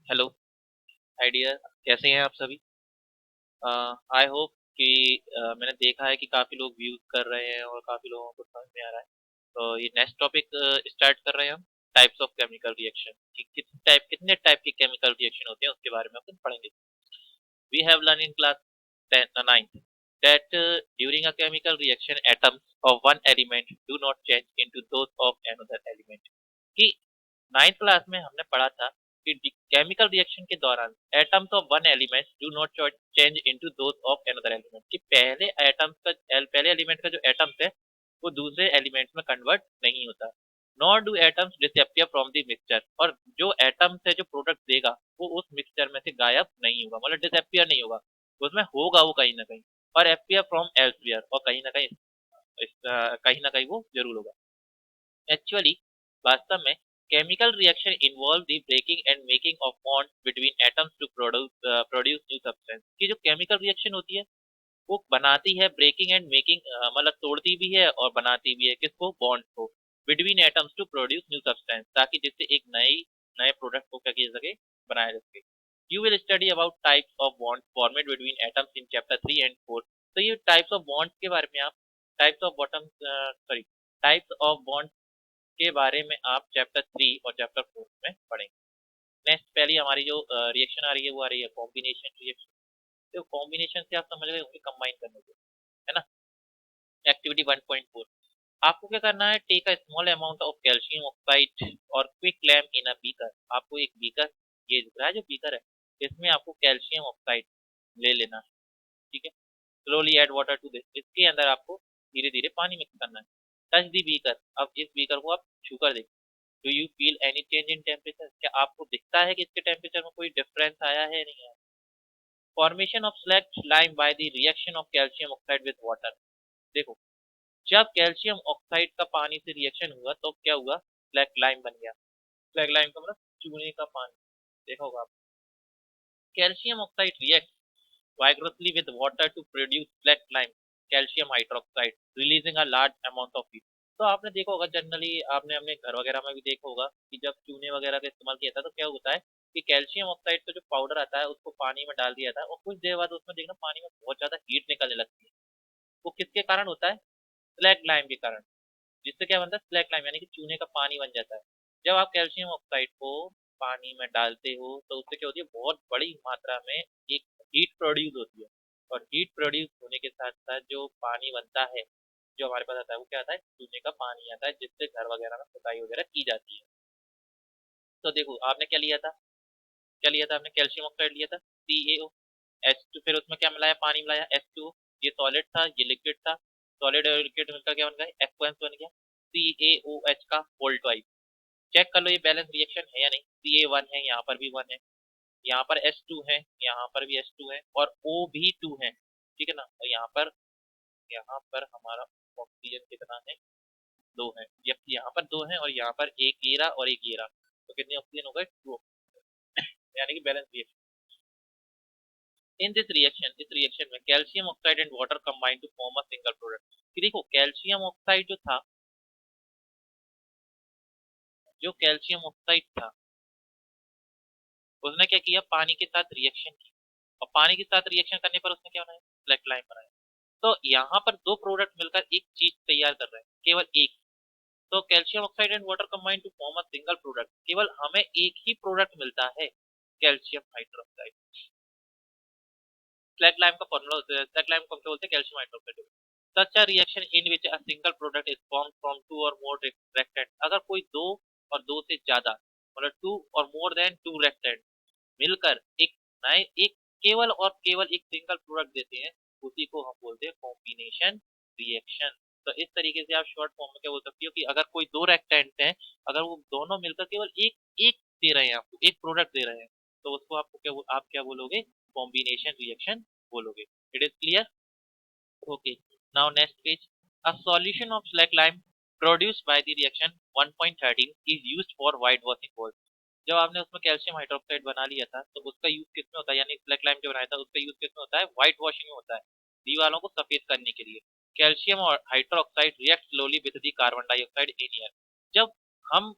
Hello. Hi dear, कैसे हैं आप सभी? आई होप कि मैंने देखा है कि काफ़ी लोग व्यूज़ कर रहे हैं और काफ़ी लोगों को समझ में आ रहा है। तो ये नेक्स्ट टॉपिक स्टार्ट कर रहे हैं हम। टाइप्स ऑफ केमिकल रिएक्शन कि कितने टाइप के केमिकल रिएक्शन होते हैं उसके बारे में अपन पढ़ेंगे। We have learned in class 9th that during a chemical reaction atoms of one element do not change into those of another element। कि 9th क्लास में हमने पढ़ा था कि केमिकल रिएक्शन के दौरान atoms of one element do not change into those of another element, कि पहले एलिमेंट का जो एटम्स है वो दूसरे एलिमेंट्स में कन्वर्ट नहीं होता। Nor do atoms disappear from the mixture, और जो एटम्स है जो प्रोडक्ट देगा वो उस मिक्सचर में से गायब नहीं होगा, मतलब डिसअपियर नहीं होगा, उसमें होगा वो कहीं ना कहीं। और अपियर फ्रॉम एल्सवियर, और कहीं ना कहीं वो जरूर होगा। एक्चुअली वास्तव में chemical reaction involve the breaking and making of bond between atoms to produce new substance. की जो केमिकल रिएक्शन होती है वो बनाती है ब्रेकिंग एंड मेकिंग, मतलब तोड़ती भी है और बनाती भी है किसको, बॉन्ड को, between atoms to produce new substance, ताकि जिससे एक नए प्रोडक्ट को क्या किया सके, बनाया जा सके। You will study about types of bond formed between atoms in chapter 3 and 4। तो ये टाइप्स ऑफ बॉन्ड्स के बारे में आप types of bottom sorry types of bond के बारे में आप चैप्टर 3 और चैप्टर 4 में पढ़ेंगे। नेक्स्ट पहली हमारी जो रिएक्शन आ रही है वो आ रही है कॉम्बिनेशन रिएक्शन। तो कॉम्बिनेशन से आप समझ गए होंगे कंबाइन करने को, है ना। एक्टिविटी 1.4, आपको क्या करना है, take a small amount of calcium oxide और quicklime in a beaker. आपको एक बीकर, ये दिख रहा है जो बीकर है, इसमें आपको कैल्शियम ऑक्साइड ले लेना है। ठीक है। Slowly add water to this, इसके अंदर आपको धीरे धीरे पानी मिक्स करना है। टच दी बीकर, अब इस बीकर को आप छूकर देखिए। Do you feel any change in temperature, क्या आपको दिखता है कि इसके टेम्परेचर में कोई डिफरेंस आया है, नहीं आया। Formation of select lime by the reaction of calcium oxide with water. देखो, जब कैल्शियम ऑक्साइड का पानी से रिएक्शन हुआ तो क्या हुआ, ब्लैक लाइम बन गया। ब्लैक लाइम का मतलब चूने का पानी। देखा होगा आप। Calcium oxide react vigorously with water to produce black lime calcium hydroxide releasing a large amount of heat। तो आपने देखा होगा, जनरली आपने अपने घर वगैरह में भी देखा होगा कि जब चूने वगैरह का इस्तेमाल किया था तो क्या होता है कि कैल्शियम ऑक्साइड का जो पाउडर आता है उसको पानी में डाल दिया था और कुछ देर बाद उसमें देखना पानी में बहुत ज्यादा हीट निकलने लगती है। वो किसके कारण होता है, ब्लैक लाइम के कारण। जिससे क्या बनता है, ब्लैक लाइम यानी कि चूने का पानी बन जाता है। जब आप कैल्शियम ऑक्साइड को पानी में डालते हो तो उससे क्या होती है, बहुत बड़ी मात्रा में एक हीट प्रोड्यूस होती है। और हीट प्रोड्यूस होने के साथ साथ जो पानी बनता है, जो हमारे पास आता है वो क्या आता है, चूने का पानी आता है, जिससे घर वगैरह में पुताई वगैरह की जाती है। तो देखो आपने क्या लिया था, क्या लिया था आपने, कैल्शियम ऑक्साइड लिया था, CaO, फिर उसमें क्या मिलाया, पानी मिलाया, H2O। ये सॉलिड था, ये लिक्विड था। सॉलिड और लिक्विड मिलकर क्या बन गया, एक्वस बन गया। CaOH का होल ट्वाइस। चेक कर लो ये बैलेंस रिएक्शन है या नहीं। Ca1 है, यहाँ पर भी 1 है, यहाँ पर H2 है, यहाँ पर भी H2 है, और O भी 2 है। ठीक है ना। और यहाँ पर हमारा ऑक्सीजन कितना है, 2 है, जबकि यहाँ पर 2 है और यहाँ पर एक ये रहा और एक ये रहा। तो कितने ऑक्सीजन हो गए, 2, यानी कि balance reaction. In this reaction, इस रिएक्शन में calcium oxide and water combine to form a single product. कि देखो कैल्शियम ऑक्साइड जो था, जो कैल्शियम ऑक्साइड था उसने क्या किया, पानी के साथ रिएक्शन की, और पानी के साथ रिएक्शन करने पर उसने क्या बनाया, ब्लैक लाइन बनाया। तो यहाँ पर दो प्रोडक्ट मिलकर एक चीज तैयार कर रहे हैं, केवल एक। तो calcium oxide and water combine to form a single product, केवल हमें एक ही प्रोडक्ट मिलता है, कैल्शियम हाइड्रोक्साइड। ब्लैक लाइम का फॉर्मूला होता है, ब्लैक लाइम को हम क्या बोलते हैं, calcium hydroxide. Such a reaction in which a single product is form from two or more reactant, अगर कोई दो और दो से ज्यादा, मतलब to or more than to reactant मिलकर एक नए एक केवल और केवल एक सिंगल प्रोडक्ट देते हैं, उसी को हम बोलते हैं कॉम्बिनेशन रिएक्शन। तो इस तरीके से आप शॉर्ट फॉर्म में क्या बोल सकते हो कि अगर कोई दो रेक्टेंट हैं, अगर वो दोनों मिलकर केवल एक एक दे रहे हैं, आपको एक प्रोडक्ट दे रहे हैं, तो उसको आपको आप क्या बोलोगे, कॉम्बिनेशन रिएक्शन बोलोगे। It is clear. Okay, now next page. A solution of slack lime produced by the reaction 1.13 is used for white washing walls. जब आपने उसमें कैल्शियम हाइड्रोक्साइड बना लिया था तो उसका यूज किस में होता है, यानी ब्लैक लाइम जो बनाया था उसका यूज किस में होता है, व्हाइट वॉशिंग में होता है, दीवारों को सफेद करने के लिए। कैल्शियम और hydroxide react slowly with the carbon dioxide in air. जब हम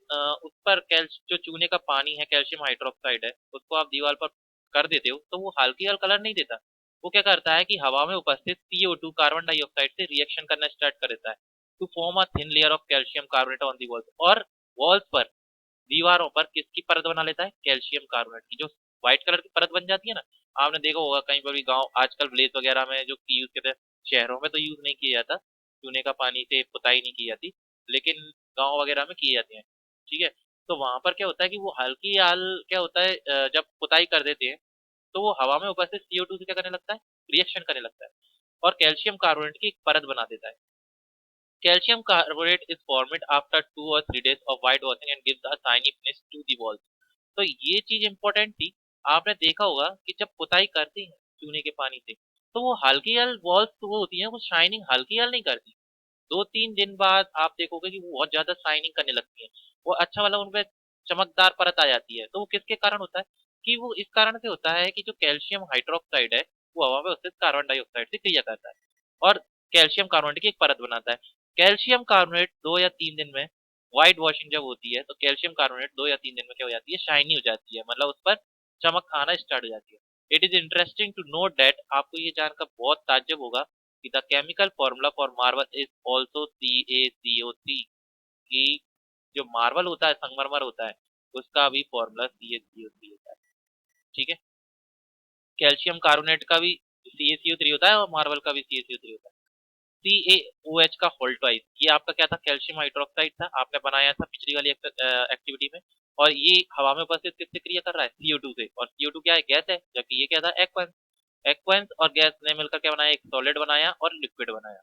उस पर जो चूने का पानी है, कैल्शियम हाइड्रोक्साइड है, उसको आप दीवार पर कर देते हो तो वो हल्की हल कलर नहीं देता। वो क्या करता है कि हवा में उपस्थित CO2 कार्बन डाइऑक्साइड से रिएक्शन करना स्टार्ट कर देता है to form a thin layer of calcium carbonate on the walls. और वॉल्स पर, दीवारों पर किसकी परत बना लेता है? कैल्शियम कार्बोनेट की, जो व्हाइट कलर की परत बन जाती है ना। आपने देखा होगा कहीं पर भी गांव आजकल विलेज वगैरह में जो यूज करते हैं, शहरों में तो यूज नहीं किया जाता, चूने का पानी से पुताई नहीं की जाती, लेकिन गांव वगैरह में किए जाते हैं। ठीक है। तो वहां पर क्या होता है कि वो हल्की हाल क्या होता है, जब पुताई कर देते हैं तो वो हवा में उपस्थित CO2 से क्या करने लगता है? रिएक्शन करने लगता है और कैल्शियम कार्बोनेट की एक परत बना देता है। Calcium carbonate is formed after 2 or 3 days of white washing and gives a shiny finish to the walls। तो ये चीज इंपॉर्टेंट थी। आपने देखा होगा कि जब पुताई करते हैं चूने के पानी से, तो वो हल्की हल वॉल्स वो होती है, वो शाइनिंग हल्की हल नहीं करती। 2-3 दिन बाद आप देखोगे कि वो बहुत ज्यादा शाइनिंग करने लगती है। वो अच्छा वाला उनपे चमकदार परत आ जाती है। तो वो किसके कारण होता है? कि वो इस कारण से होता है कि जो कैल्शियम हाइड्रोक्साइड है वो हवा में उससे कार्बन डाइऑक्साइड से क्रिया करता है और कैल्शियम कार्बोनेट की एक परत बनाता है। कैल्शियम कार्बोनेट 2 या 3 दिन में, व्हाइट वॉशिंग जब होती है तो कैल्शियम कार्बोनेट 2 या 3 दिन में क्या हो जाती है? शाइनी हो जाती है, मतलब उस पर चमक आना स्टार्ट हो जाती है। It is interesting to note that, आपको ये जानकर बहुत ताज्जुब होगा कि the chemical formula for marble is also CaCO3। कि जो मार्बल होता है, संगमरमर होता है, उसका भी फॉर्मूला CaCO3 होता है। ठीक है। कैल्शियम कार्बोनेट का भी CaCO3 होता है और मार्बल का भी CaCO3 होता है। CaOH का होल ट्वाइस, ये आपका क्या था? कैल्शियम हाइड्रोक्साइड था, आपने बनाया था पिछली वाली एक्टिविटी में। और ये हवा में उपस्थित किससे क्रिया कर रहा है? CO2 से। और CO2 क्या है? गैस है, जबकि ये क्या था? एक्वेंस। एक्वेंस और गैस ने मिलकर क्या बनाया? एक सॉलिड बनाया और लिक्विड बनाया।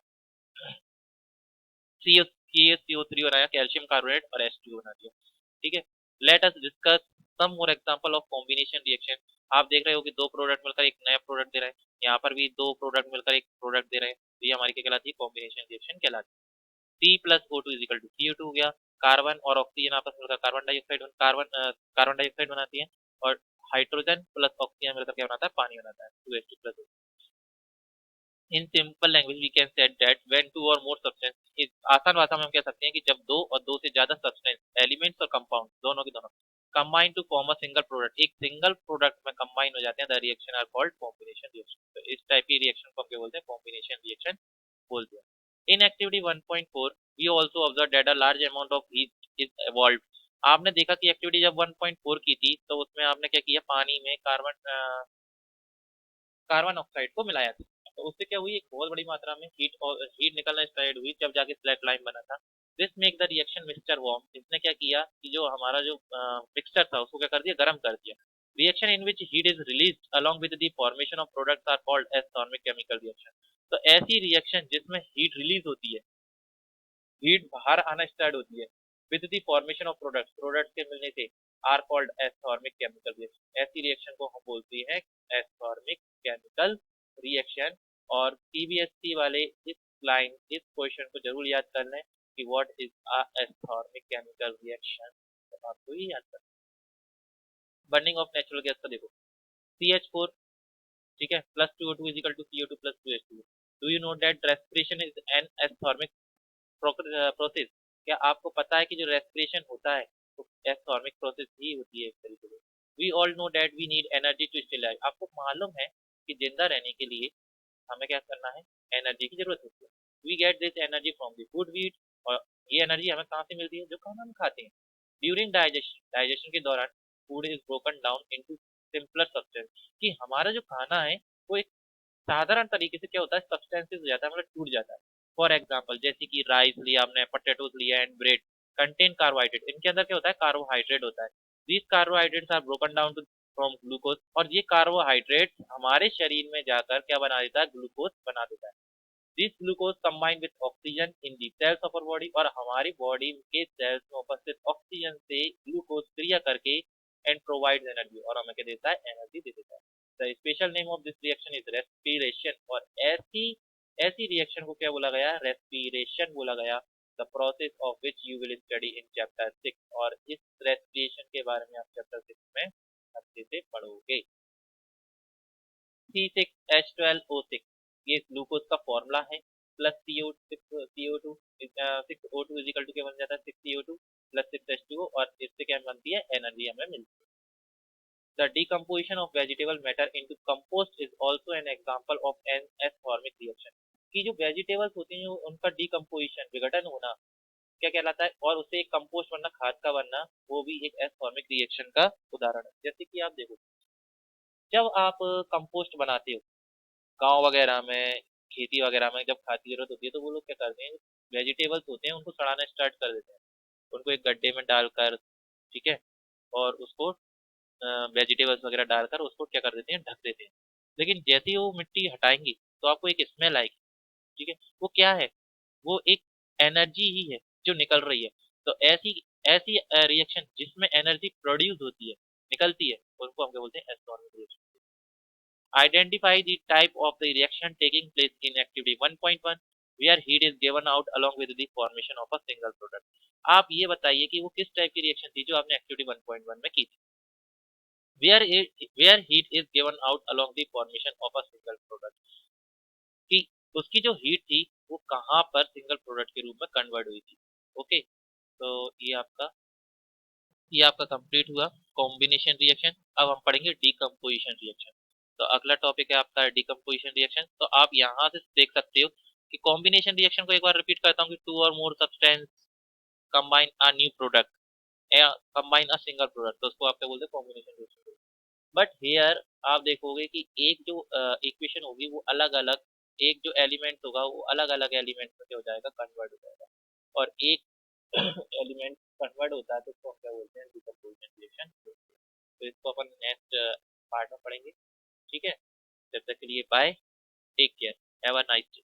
CaCO3 बनाया, कैल्शियम कार्बोनेट और H2O बना दिया। ठीक है। Let us discuss some more example of combination reaction. आप देख रहे हो कि दो प्रोडक्ट मिलकर एक नया प्रोडक्ट दे रहे हैं, यहाँ पर भी दो प्रोडक्ट मिलकर एक प्रोडक्ट दे रहे हैं, तो ये हमारी क्या कहलाती है? कॉम्बिनेशन रिएक्शन कहलाती है। C plus O2 is equal to CO2 हो गया। कार्बन और ऑक्सीजन आपस में मिलकर कार्बन डाइऑक्साइड बनाती है। और हाइड्रोजन प्लस ऑक्सीजन मिलकर क्या बनाता है? पानी बनाता है, 2H2 plus. In simple language we can said that when two or more substance, इस आसान भाषा में हम कह सकते हैं कि जब दो और दो से ज्यादा सब्सटेंस, एलिमेंट्स और कंपाउंड, दोनों के दोनों combine to form a single product, एक सिंगल प्रोडक्ट में कंबाइन हो जाते हैं, the reaction are called combination reaction. तो इस टाइप की रिएक्शन को हम क्या बोलते हैं? कॉम्बिनेशन रिएक्शन बोलते हैं। In activity 1.4 we also observe that a large amount of heat is evolved. आपने देखा कि एक्टिविटी जब 1.4 की थी तो उसमें आपने क्या किया? पानी में कार्बन ऑक्साइड को मिलाया था। तो उससे क्या हुई? एक बहुत बड़ी मात्रा में हीट निकलना स्टार्ट हुई, जब जाके फ्लैट लाइन बना था। This make the reaction mixture warm. इसने क्या किया कि जो हमारा जो मिक्सचर था उसको क्या कर दिया? गर्म कर दिया। Reaction in which heat is released along with the formation of products are called exothermic chemical reaction. तो ऐसी रिएक्शन जिसमें हीट रिलीज होती है, हीट बाहर आना स्टार्ट होती है with the formation of product के मिलने से, आर कॉल्ड एस्थॉर्मिक केमिकल रिएक्शन। ऐसी रिएक्शन को हम बोलते हैं एस्थॉर्मिक केमिकल रिएक्शन। और सीबीएसई वाले इस लाइन, इस क्वेश्चन को जरूर याद कर लें कि what is a exothermic chemical reaction. तो आपको ये याद करना। बर्निंग ऑफ नेचुरल गैस का देखो, CH4, ठीक है, plus 2O2 equal to CO2 plus 2H2। Do you know that respiration is an exothermic process? क्या आपको पता है कि जो रेस्पिरेशन होता है तो एस्थॉर्मिक प्रोसेस ही होती है एक तरीके से। We all know that we need energy to stay live. आपको मालूम है कि जिंदा रहने के लिए हमें क्या करना है? एनर्जी की जरूरत होती है। We get this energy from the food we eat. और ये एनर्जी हमें कहाँ से मिलती है? जो खाना हम खाते हैं। ड्यूरिंग डाइजेशन, डाइजेशन के दौरान food is broken down into simpler substance. कि हमारा जो खाना है वो एक साधारण तरीके से क्या होता है? सब्सटेंसेस हो जाता है, मतलब टूट जाता है। फॉर एग्जाम्पल जैसे कि राइस लिया आपने, पोटैटोज लिया एंड ब्रेड कंटेन कार्बोहाइड्रेट। इनके अंदर क्या होता है? कार्बोहाइड्रेट होता है। These carbohydrates are broken down to from glucose. और ये कार्बोहाइड्रेट हमारे शरीर में जाकर क्या बना देता है? ग्लूकोज बना देता है। This glucose combine with oxygen in the cells of our body. और हमारी बॉडी के सेल्स में उपस्थित ऑक्सीजन से ग्लूकोज क्रिया करके एंड प्रोवाइड एनर्जी, और हमें क्या देता है? एनर्जी दे देता है। The special name of this reaction is respiration. और ऐसी ऐसी रिएक्शन को क्या बोला गया? रेस्पिरेशन बोला गया। The process of which you will study in chapter 6। और इस रेस्पिरेशन के बारे में आप चैप्टर 6 में अच्छे से पढ़ोगे। C6H12O6, ये ग्लूकोज का फॉर्मूला है। Plus CO6 CO2 6O2 is equal to क्या बन जाता है? 6CO2। प्लस 6H2O, और इससे क्या बनती है, एनर्जी हमें मिलती है। The decomposition of vegetable matter into compost is also an example of an S-formic reaction। कि जो वेजिटेबल्स होती हैं उनका डिकम्पोजिशन, विघटन होना क्या कहलाता है, और उससे एक कंपोस्ट बनना, खाद का बनना, वो भी एक एस फॉर्मिक रिएक्शन का उदाहरण है। जैसे कि आप देखो, जब आप कंपोस्ट बनाते हो गांव वगैरह में, खेती वगैरह में, जब खाद की जरूरत होती है तो वो लोग क्या करते हैं, वेजिटेबल्स होते हैं उनको सड़ाना स्टार्ट कर देते हैं, उनको एक गड्ढे में डालकर, ठीक है, और उसको वेजिटेबल्स वगैरह डालकर उसको क्या कर देते हैं, ढक देते हैं। लेकिन जैसे ही वो मिट्टी हटाएंगी तो आपको एक स्मेल आएगी, ठीक है, वो क्या है, वो एक एनर्जी ही है जो निकल रही है। तो ऐसी ऐसी रिएक्शन जिसमें एनर्जी प्रोड्यूस होती है, निकलती है, उनको हम क्या बोलते हैं, एस्टोनिक reaction. Identify the type of the reaction taking place in activity 1.1 where heat is given out along with the formation of a single product। आप ये बताइए कि वो किस टाइप की रिएक्शन थी जो आपने एक्टिविटी 1.1 में की थी, where heat is given out along the formation of a single product, कि उसकी जो हीट थी वो कहाँ पर सिंगल प्रोडक्ट के रूप में कन्वर्ट हुई थी। ओके, तो ये आपका कंप्लीट हुआ कॉम्बिनेशन रिएक्शन। अब हम पढ़ेंगे डीकम्पोजिशन रिएक्शन। तो अगला टॉपिक है आपका डीकम्पोजिशन रिएक्शन। तो आप यहाँ से देख सकते हो कि कॉम्बिनेशन रिएक्शन को एक बार रिपीट करता हूँ कि to or more substance combine a new product या कंबाइन अ सिंगल प्रोडक्ट, तो उसको आप क्या बोलते हैं, कॉम्बिनेशन रिएक्शन। बट हेयर आप देखोगे कि एक जो इक्वेशन होगी वो अलग अलग, एक जो एलिमेंट होगा वो अलग अलग एलिमेंट में क्या हो जाएगा, कन्वर्ट हो जाएगा, और एक एलिमेंट कन्वर्ट होता है तो उसको हम क्या बोलते हैं, डिकम्पोजिशन रिएक्शन। तो इसको अपन नेक्स्ट पार्ट में पढ़ेंगे, ठीक है। जब तक के लिए bye, take care, have a nice day.